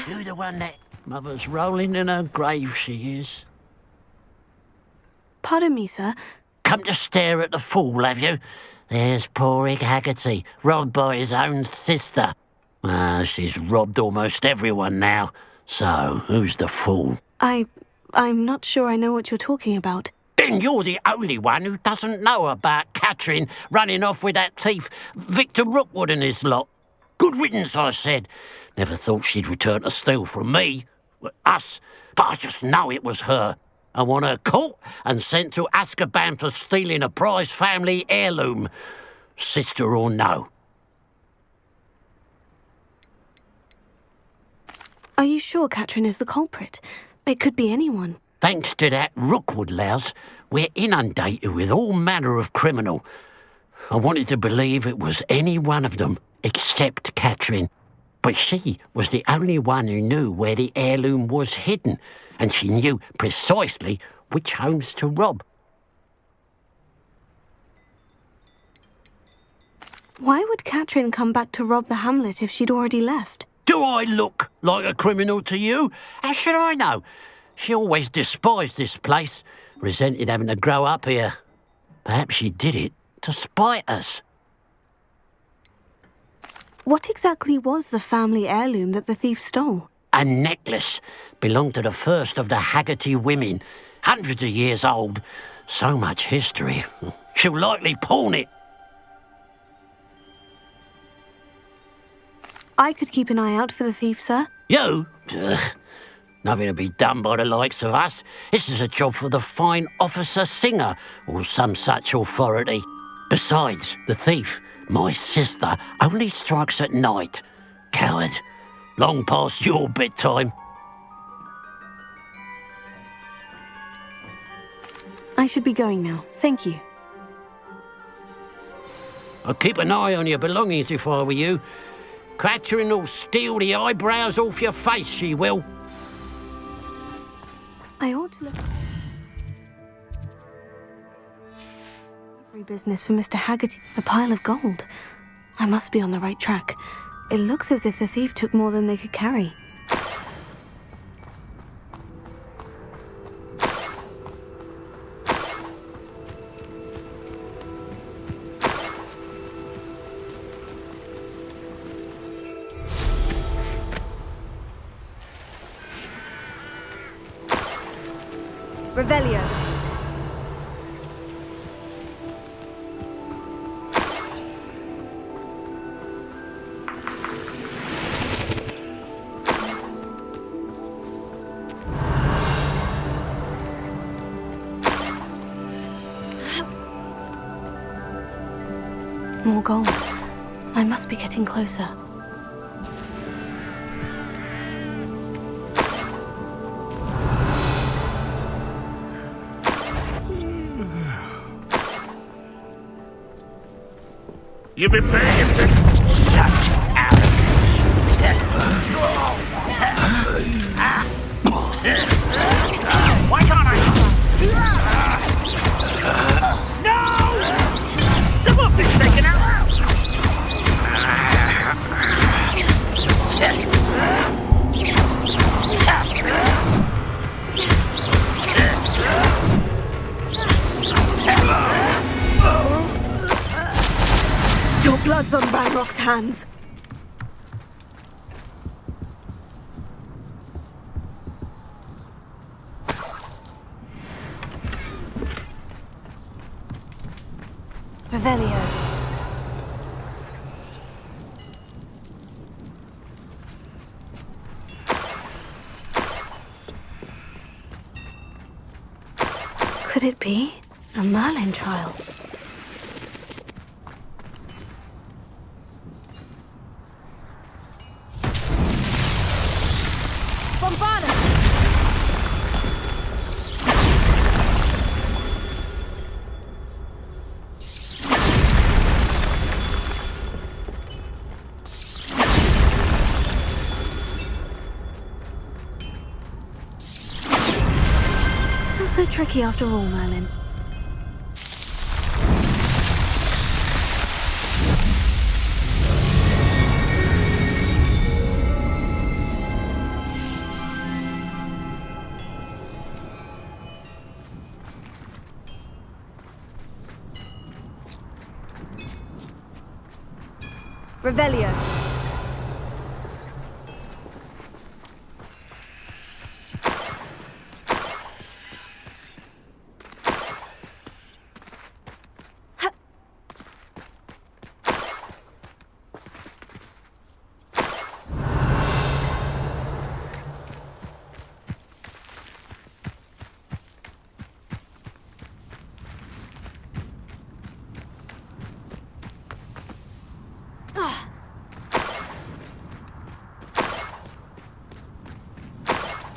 You the one that mother's rolling in her grave, she is. Pardon me, sir. Come to stare at the fool, have you? There's poor Ig Haggerty, robbed by his own sister. She's robbed almost everyone now. So, who's the fool? I'm not sure I know what you're talking about. Then you're the only one who doesn't know about Catherine running off with that thief, Victor Rookwood and his lot. Good riddance, I said. Never thought she'd return to steal from me. Us. But I just know it was her. I want her caught and sent to Azkaban for stealing a prize family heirloom. Sister or no. Are you sure Catherine is the culprit? It could be anyone. Thanks to that Rookwood louse, we're inundated with all manner of criminal. I wanted to believe it was any one of them, except Catherine. But she was the only one who knew where the heirloom was hidden, and she knew precisely which homes to rob. Why would Catherine come back to rob the hamlet if she'd already left? Do I look like a criminal to you? How should I know? She always despised this place, resented having to grow up here. Perhaps she did it to spite us. What exactly was the family heirloom that the thief stole? A necklace. Belonged to the first of the Haggerty women. Hundreds of years old. So much history. She'll likely pawn it. I could keep an eye out for the thief, sir. You? Nothing to be done by the likes of us. This is a job for the fine officer Singer, or some such authority. Besides, the thief, my sister, only strikes at night. Coward. Long past your bedtime. I should be going now. Thank you. I'd keep an eye on your belongings if I were you. Catherine will steal the eyebrows off your face, she will. I ought to look... Every business for Mr. Haggerty. A pile of gold. I must be on the right track. It looks as if the thief took more than they could carry. Revelio. More gold. I must be getting closer. You've been paying attention. Such arrogance. Why can't I? No! Something's taken out. Your blood's on Ranrock's hands. Revelio. Could it be a Merlin trial? Not so tricky after all, Merlin. Revelio.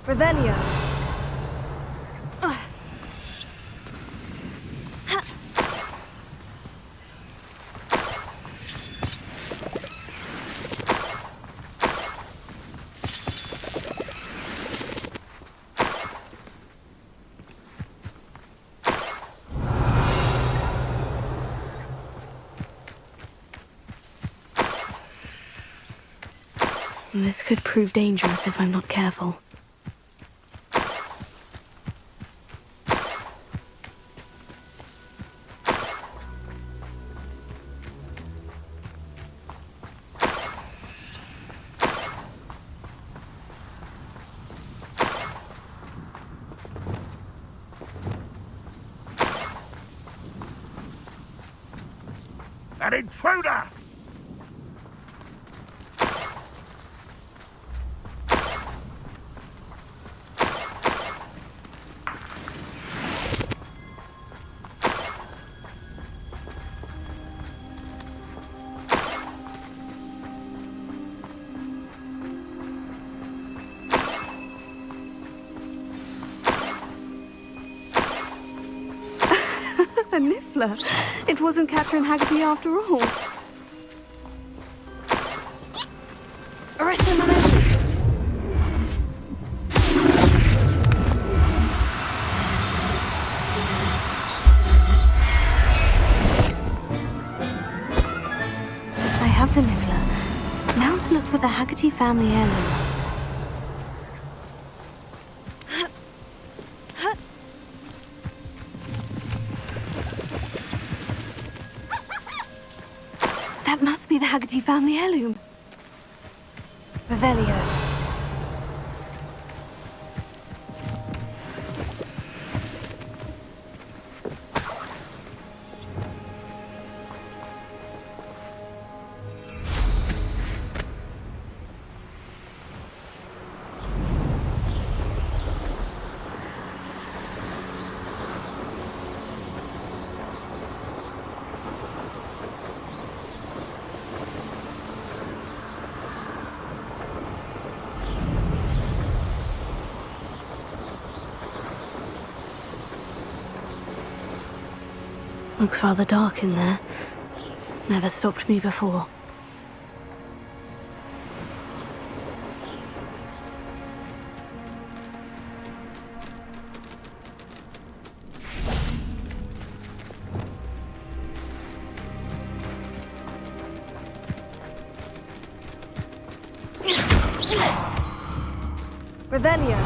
Revelio. This could prove dangerous if I'm not careful. An intruder! A Niffler. It wasn't Catherine Haggerty after all. Arrest him, I have the Niffler. Now to look for the Haggerty family heirloom. That must be the Haggerty family heirloom. Revelio. Looks rather dark in there. Never stopped me before. Revelio.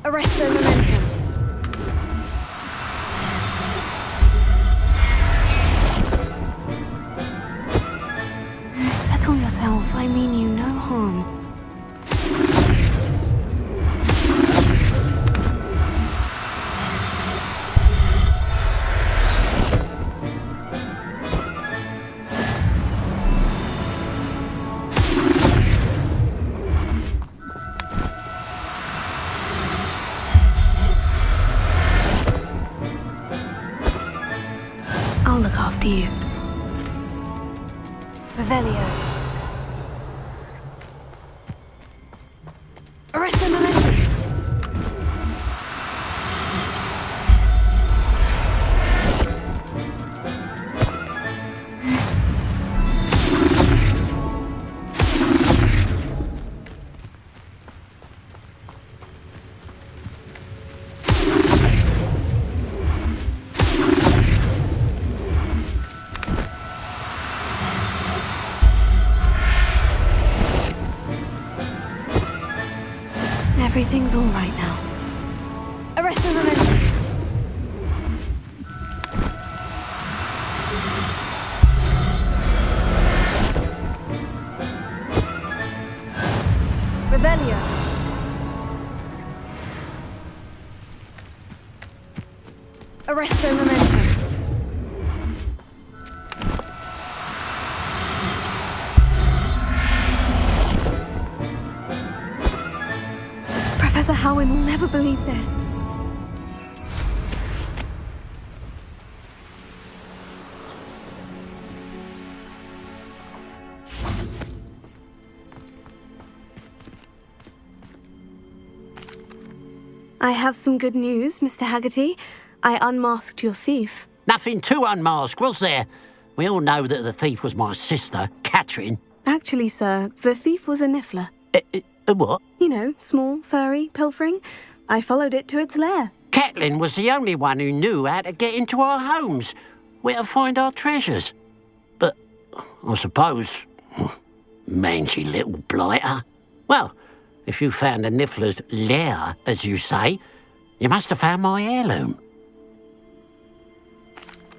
Arresto momentum. Settle yourself. I mean you no harm. I'll look after you. Revelio. Arresto momentum. Everything's all right now. Arrest the momentum. Revelio. Arresto momentum. Professor Howin will never believe this. I have some good news, Mr. Haggerty. I unmasked your thief. Nothing to unmask, was there? We all know that the thief was my sister, Catherine. Actually, sir, the thief was a niffler. What? You know, small, furry, pilfering. I followed it to its lair. Catelyn was the only one who knew how to get into our homes, where to find our treasures. But I suppose, mangy little blighter. Well, if you found the niffler's lair, as you say, you must have found my heirloom.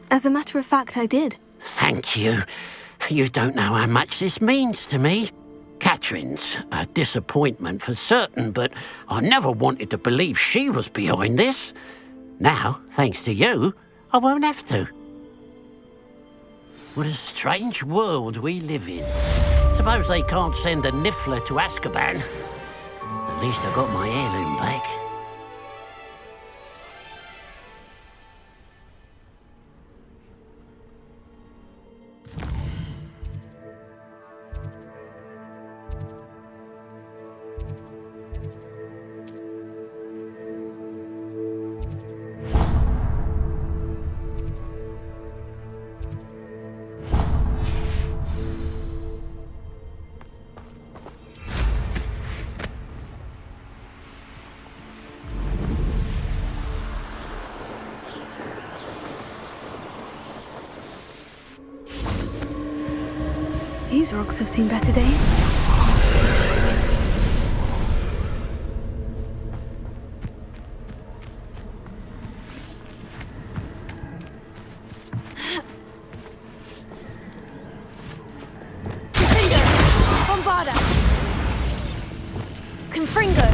As a matter of fact, I did. Thank you. You don't know how much this means to me. Catherine's a disappointment for certain, but I never wanted to believe she was behind this. Now, thanks to you, I won't have to. What a strange world we live in. Suppose they can't send a niffler to Azkaban. At least I got my heirloom back. These rocks have seen better days. Bombarda! Confringo!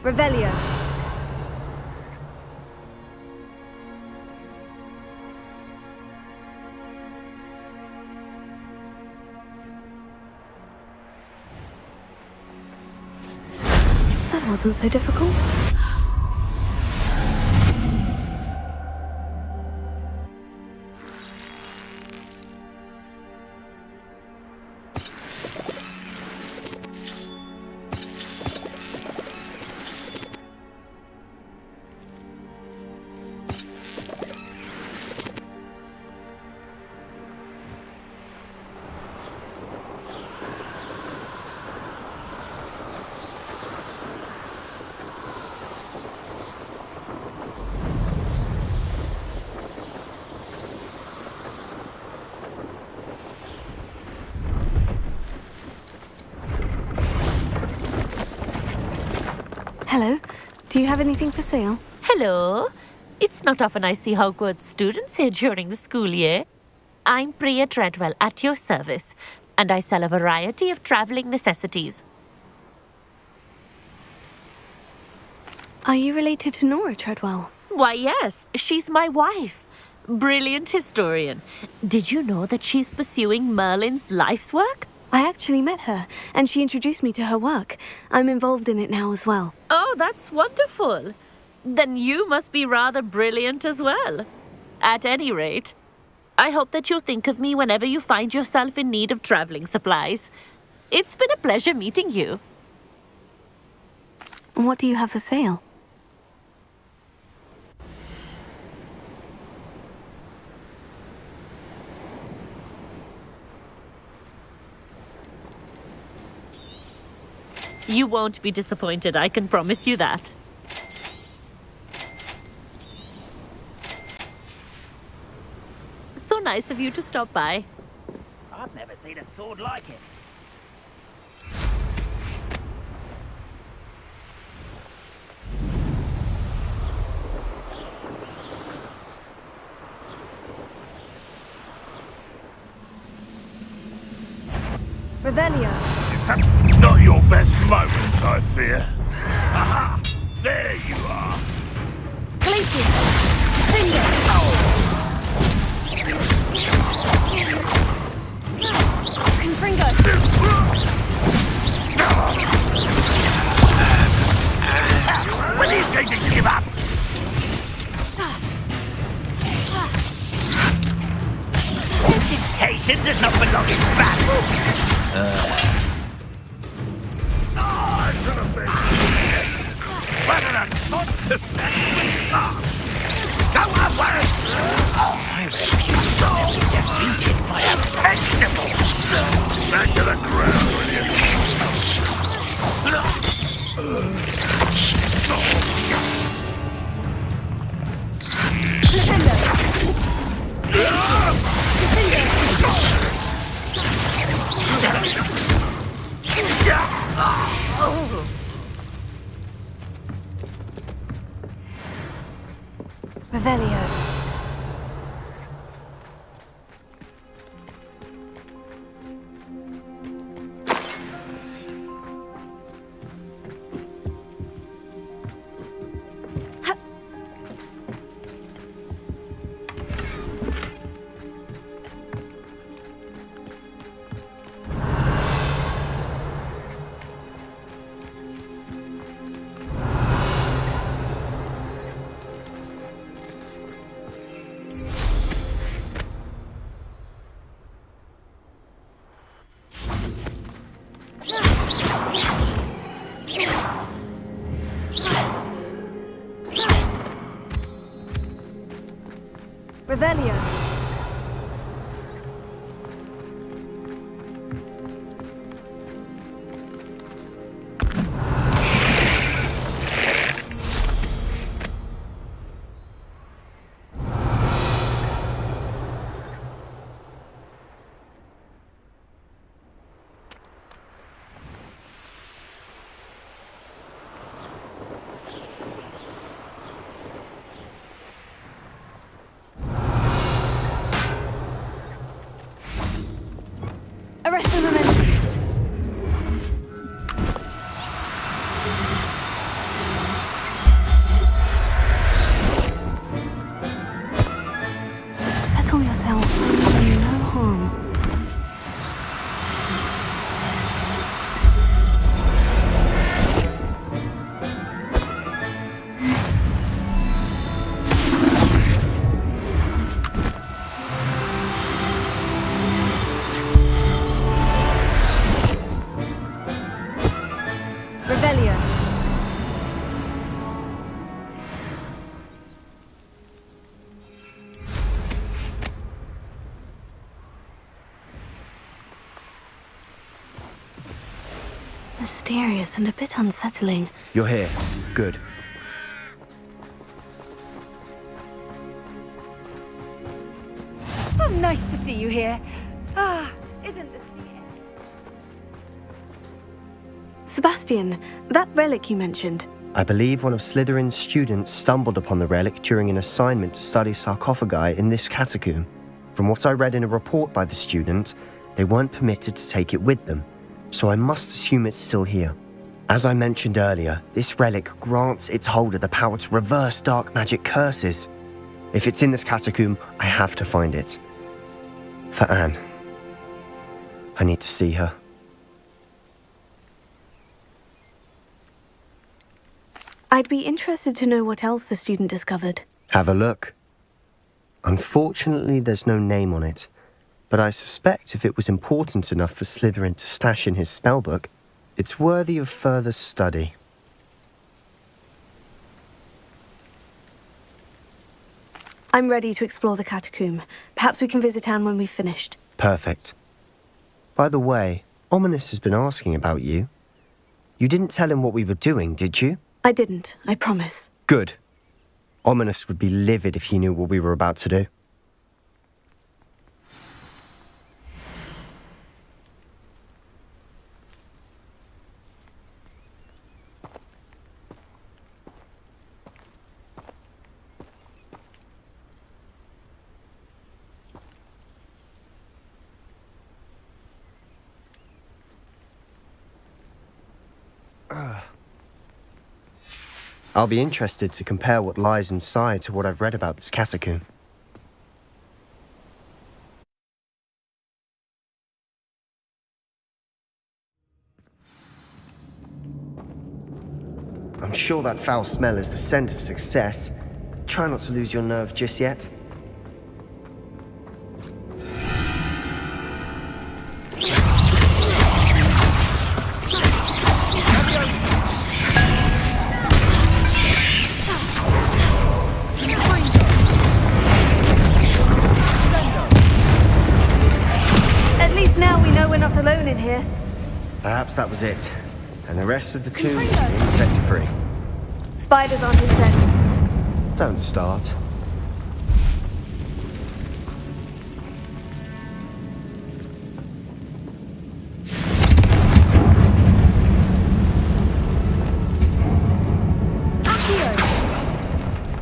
Revelio. That wasn't so difficult. Hello. Do you have anything for sale? Hello. It's not often I see Hogwarts students here during the school year. I'm Priya Treadwell, at your service, and I sell a variety of travelling necessities. Are you related to Nora Treadwell? Why, yes, she's my wife. Brilliant historian. Did you know that she's pursuing Merlin's life's work? I actually met her, and she introduced me to her work. I'm involved in it now as well. Oh, that's wonderful. Then you must be rather brilliant as well. At any rate, I hope that you'll think of me whenever you find yourself in need of travelling supplies. It's been a pleasure meeting you. What do you have for sale? You won't be disappointed, I can promise you that. So nice of you to stop by. I've never seen a sword like it. Revelio. Is that not your best moment, I fear? Aha! There you are! Glacier. Finger. Confringo. When are you going to give up? Reputation does not belong in battle! I should have been. Better than go away! I refuse to be defeated by a vegetable! Back to the ground, will you? Revelio. Revelio. Arrest the momentum. Settle yourself. No harm. Revelio. Mysterious and a bit unsettling. You're here. Good. Oh, nice to see you here. Ah, isn't the sea... Sebastian, that relic you mentioned. I believe one of Slytherin's students stumbled upon the relic during an assignment to study sarcophagi in this catacomb. From what I read in a report by the student, they weren't permitted to take it with them, so I must assume it's still here. As I mentioned earlier, this relic grants its holder the power to reverse dark magic curses. If it's in this catacomb, I have to find it. For Anne. I need to see her. I'd be interested to know what else the student discovered. Have a look. Unfortunately, there's no name on it, but I suspect if it was important enough for Slytherin to stash in his spellbook, it's worthy of further study. I'm ready to explore the catacomb. Perhaps we can visit Anne when we've finished. Perfect. By the way, Ominous has been asking about you. You didn't tell him what we were doing, did you? I didn't, I promise. Good. Ominous would be livid if he knew what we were about to do. I'll be interested to compare what lies inside to what I've read about this catacomb. I'm sure that foul smell is the scent of success. Try not to lose your nerve just yet. At least now we know we're not alone in here. Perhaps that was it. And the rest of the tomb will be insect-free. Spiders aren't insects. Don't start.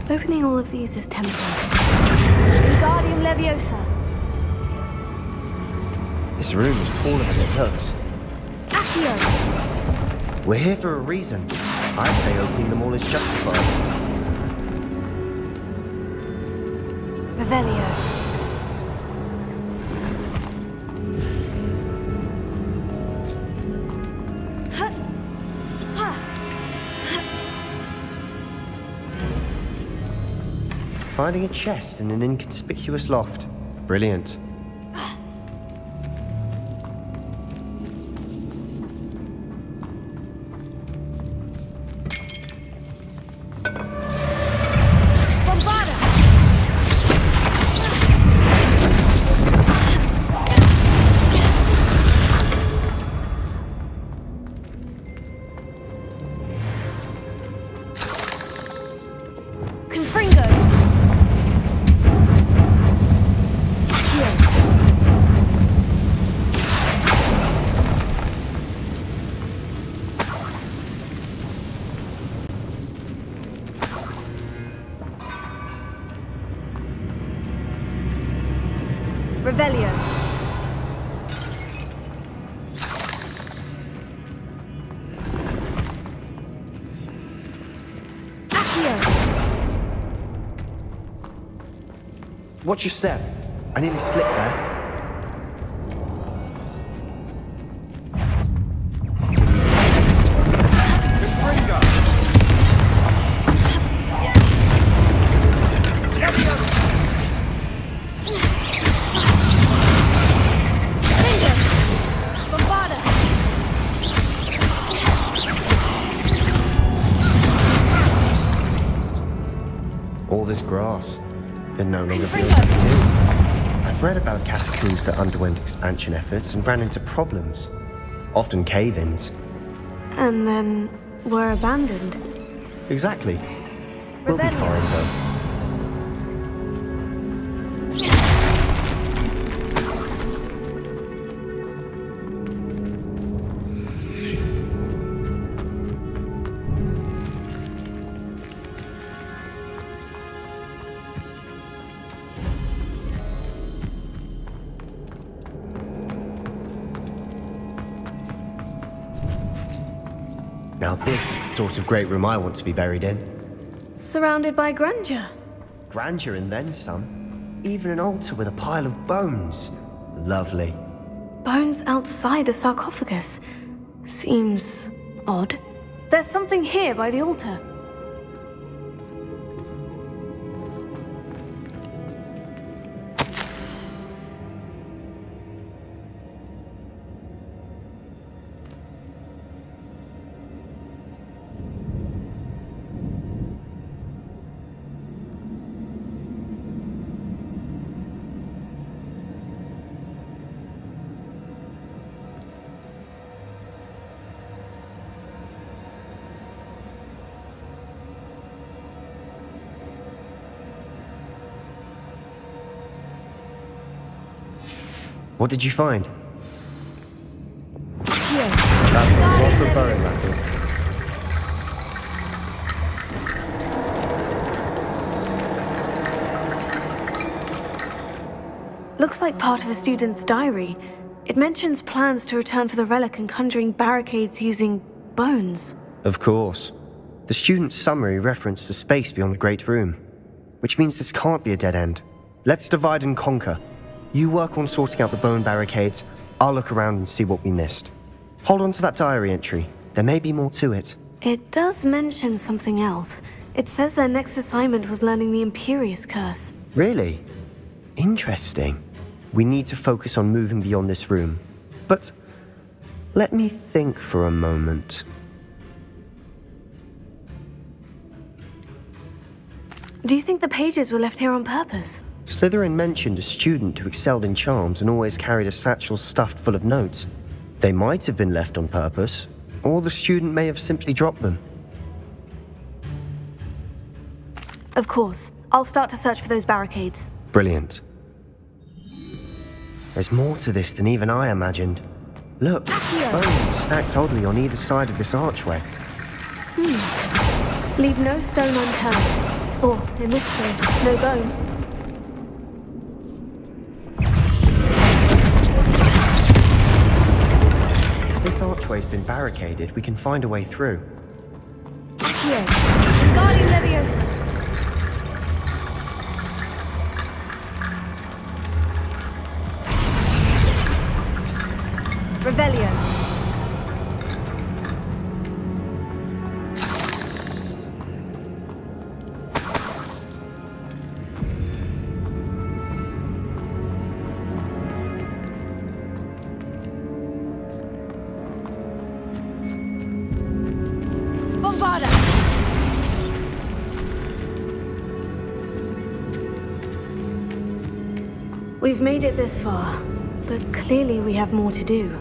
Opening all of these is tempting. Wingardium Leviosa. This room is taller than it looks. Accio. We're here for a reason. I'd say opening them all is justified. Revelio. Finding a chest in an inconspicuous loft. Brilliant. Revelio. Accio. Watch your step. I nearly slipped there. All this grass, it no longer feels like a tomb. I've read about catacombs that underwent expansion efforts and ran into problems, often cave-ins. And then were abandoned. Exactly. We'll be Revelio. fine though. Now this is the sort of great room I want to be buried in. Surrounded by grandeur. Grandeur and then some. Even an altar with a pile of bones. Lovely. Bones outside a sarcophagus. Seems odd. There's something here by the altar. What did you find? Here. That's a lot of bone, Matty. Looks like part of a student's diary. It mentions plans to return for the relic and conjuring barricades using bones. Of course. The student's summary referenced a space beyond the Great Room, which means this can't be a dead end. Let's divide and conquer. You work on sorting out the bone barricades, I'll look around and see what we missed. Hold on to that diary entry. There may be more to it. It does mention something else. It says their next assignment was learning the Imperious Curse. Really? Interesting. We need to focus on moving beyond this room. But let me think for a moment. Do you think the pages were left here on purpose? Slytherin mentioned a student who excelled in charms and always carried a satchel stuffed full of notes. They might have been left on purpose, or the student may have simply dropped them. Of course. I'll start to search for those barricades. Brilliant. There's more to this than even I imagined. Look, bones stacked oddly on either side of this archway. Leave no stone unturned. Or, in this case, no bone. If this archway's been barricaded, we can find a way through. Here. Guardian Leviosa. Revelio. Bombarda. We've made it this far, but clearly we have more to do.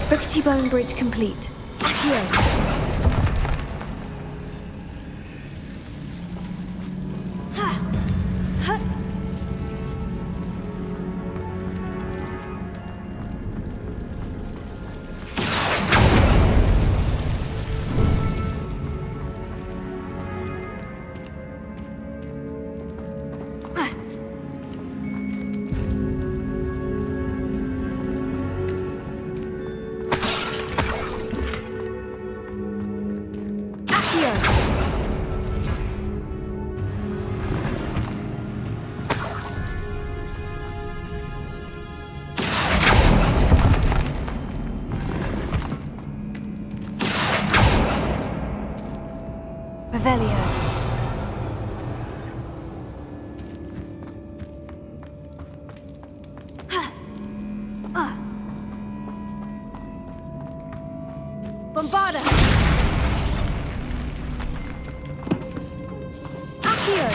Rickety bone bridge complete. Here. Revelio. Bombarda. Accio.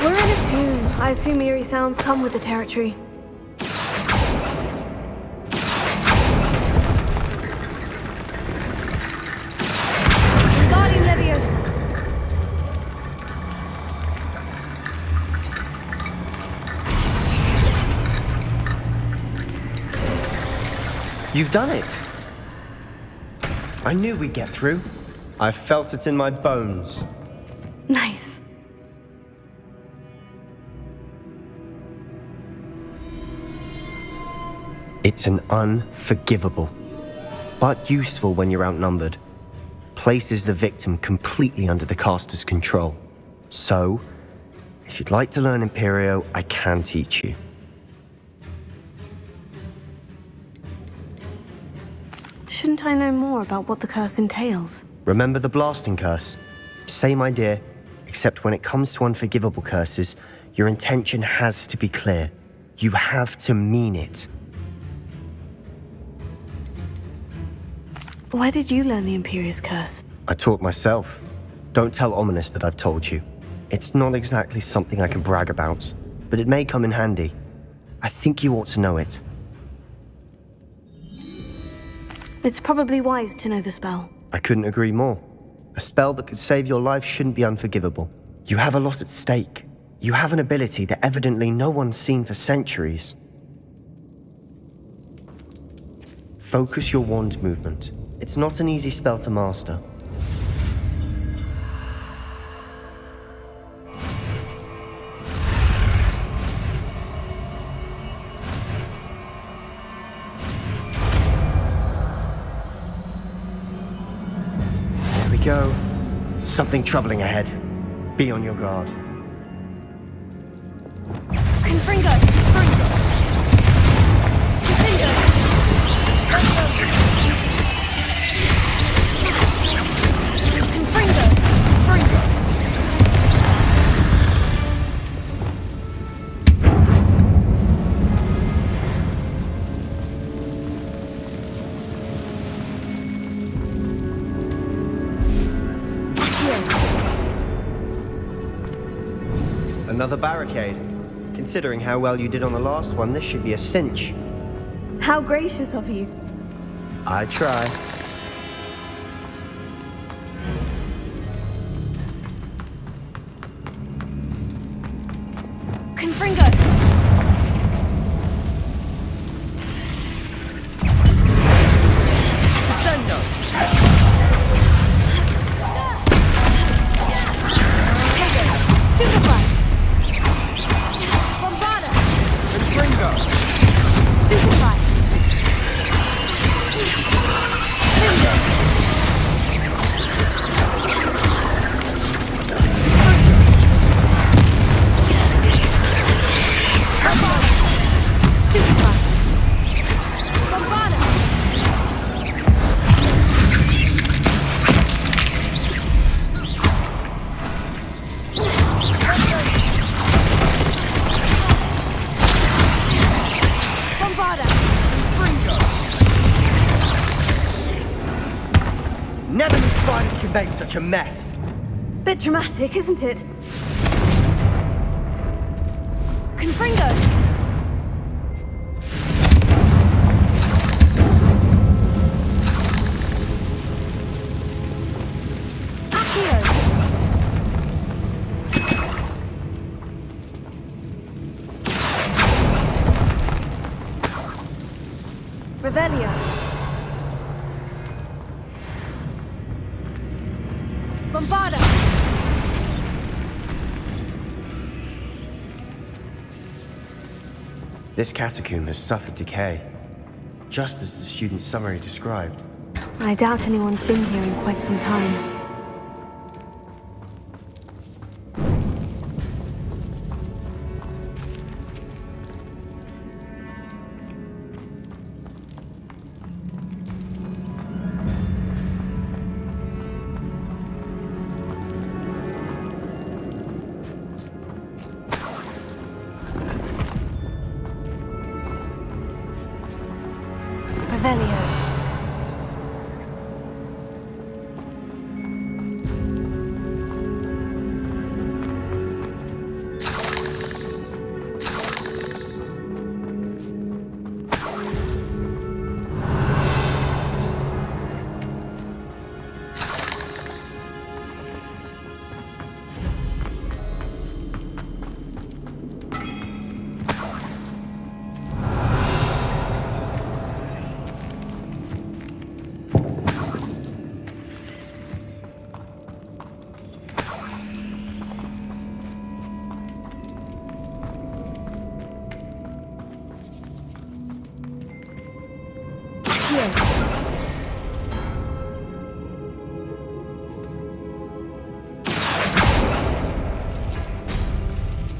We're in a tomb. I assume eerie sounds come with the territory. You've done it! I knew we'd get through. I felt it in my bones. Nice. It's an unforgivable, but useful when you're outnumbered. Places the victim completely under the caster's control. So, if you'd like to learn Imperio, I can teach you. Shouldn't I know more about what the curse entails? Remember the blasting curse? Same idea, except when it comes to unforgivable curses, your intention has to be clear. You have to mean it. Where did you learn the Imperious curse? I taught myself. Don't tell Ominous that I've told you. It's not exactly something I can brag about, but it may come in handy. I think you ought to know it. It's probably wise to know the spell. I couldn't agree more. A spell that could save your life shouldn't be unforgivable. You have a lot at stake. You have an ability that evidently no one's seen for centuries. Focus your wand movement. It's not an easy spell to master. There we go. Something troubling ahead. Be on your guard. Confringo! Another barricade. Considering how well you did on the last one, this should be a cinch. How gracious of you. I try. Confringo! Stupefy! Bombarda! Confringo! Stupefy! Stupefy! Bombarda! Bombarda! Never knew spiders could make such a mess. Bit dramatic, isn't it? Confringo! Accio! Revelio! Bombarda! This catacomb has suffered decay, just as the student's summary described. I doubt anyone's been here in quite some time. Revelio.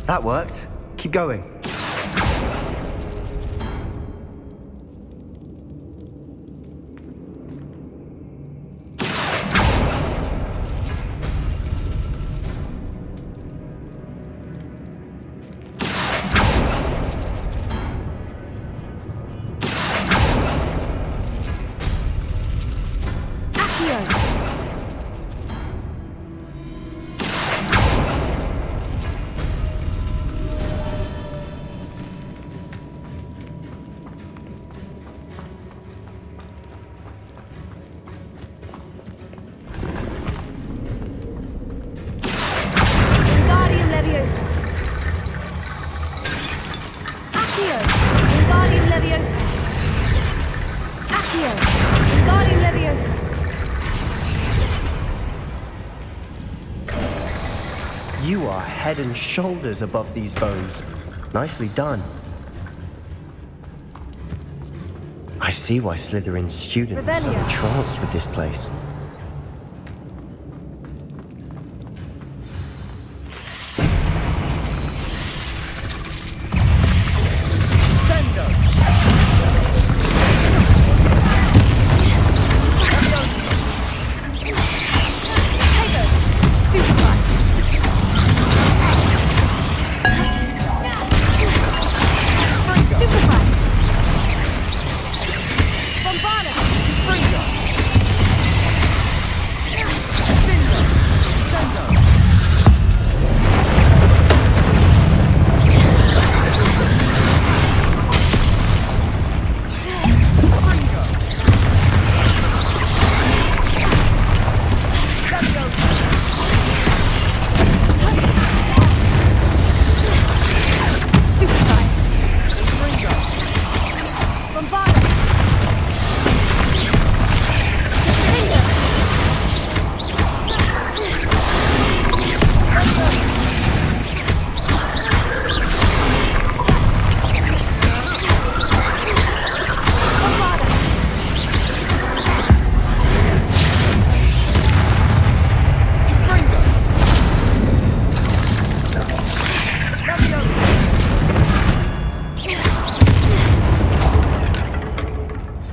That worked. Keep going. You are head and shoulders above these bones. Nicely done. I see why Slytherin's students are so entranced with this place.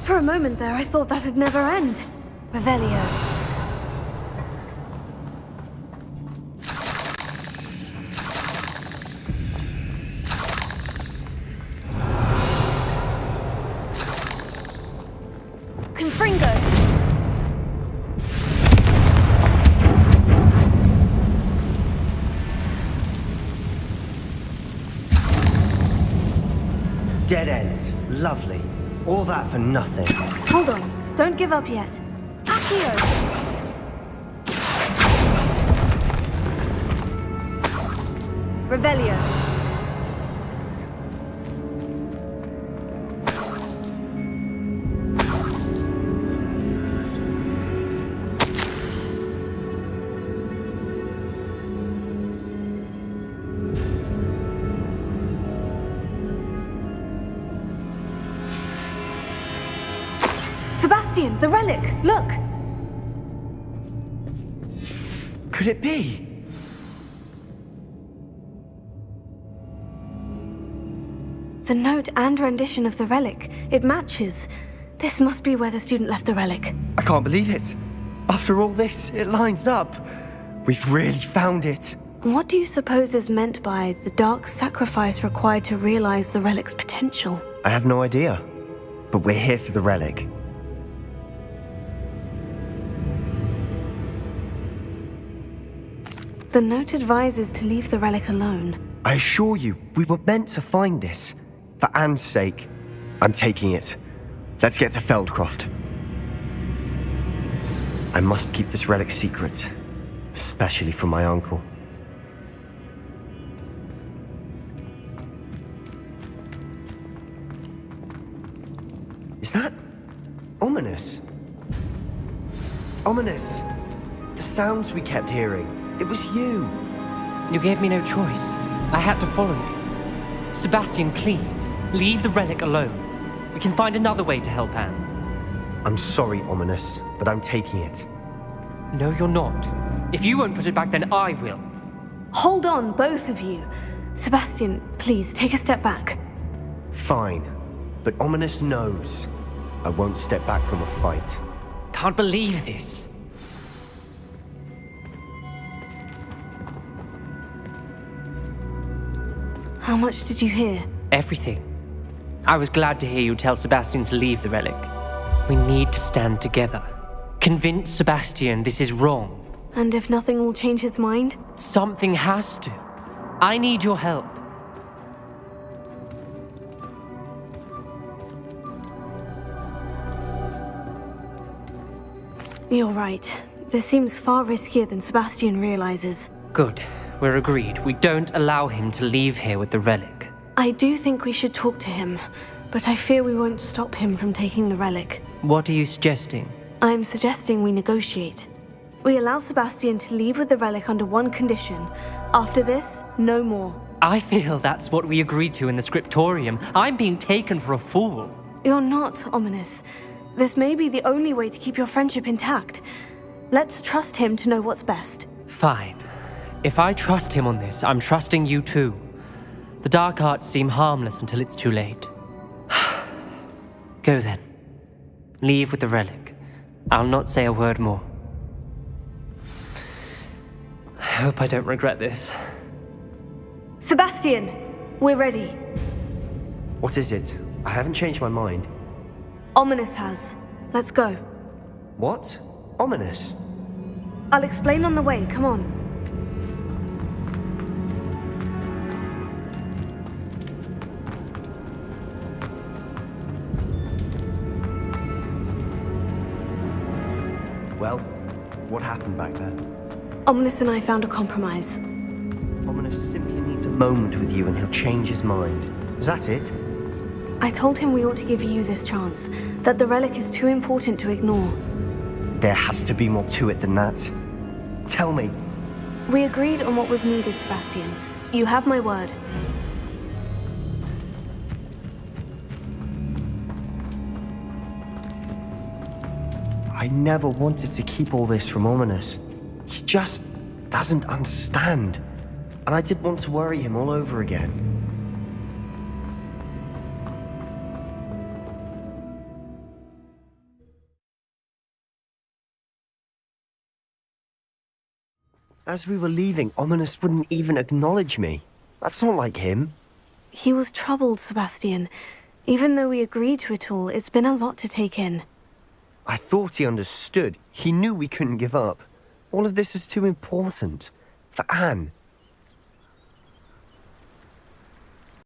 For a moment there, I thought that'd never end. Revelio. Confringo. Dead end. Lovely. All that for nothing. Hold on. Don't give up yet. Accio! Revelio. Sebastian, the relic! Look! Could it be? The note and rendition of the relic. It matches. This must be where the student left the relic. I can't believe it. After all this, it lines up. We've really found it. What do you suppose is meant by the dark sacrifice required to realize the relic's potential? I have no idea. But we're here for the relic. The note advises to leave the relic alone. I assure you, we were meant to find this. For Anne's sake, I'm taking it. Let's get to Feldcroft. I must keep this relic secret, especially from my uncle. Is that ominous? Ominous! The sounds we kept hearing. It was you. You gave me no choice. I had to follow you. Sebastian, please, leave the relic alone. We can find another way to help Anne. I'm sorry, Ominous, but I'm taking it. No, you're not. If you won't put it back, then I will. Hold on, both of you. Sebastian, please, take a step back. Fine. But Ominous knows I won't step back from a fight. Can't believe this. How much did you hear? Everything. I was glad to hear you tell Sebastian to leave the relic. We need to stand together. Convince Sebastian this is wrong. And if nothing will change his mind? Something has to. I need your help. You're right. This seems far riskier than Sebastian realizes. Good. We're agreed. We don't allow him to leave here with the relic. I do think we should talk to him, but I fear we won't stop him from taking the relic. What are you suggesting? I'm suggesting we negotiate. We allow Sebastian to leave with the relic under one condition. After this, no more. I feel that's what we agreed to in the scriptorium. I'm being taken for a fool. You're not, Ominous. This may be the only way to keep your friendship intact. Let's trust him to know what's best. Fine. If I trust him on this, I'm trusting you too. The dark arts seem harmless until it's too late. Go then. Leave with the relic. I'll not say a word more. I hope I don't regret this. Sebastian! We're ready. What is it? I haven't changed my mind. Ominous has. Let's go. What? Ominous? I'll explain on the way, come on. Well, what happened back there? Ominous and I found a compromise. Ominous simply needs a moment with you and he'll change his mind. Is that it? I told him we ought to give you this chance, that the relic is too important to ignore. There has to be more to it than that. Tell me. We agreed on what was needed, Sebastian. You have my word. I never wanted to keep all this from Ominous. He just doesn't understand. And I didn't want to worry him all over again. As we were leaving, Ominous wouldn't even acknowledge me. That's not like him. He was troubled, Sebastian. Even though we agreed to it all, it's been a lot to take in. I thought he understood. He knew we couldn't give up. All of this is too important. For Anne.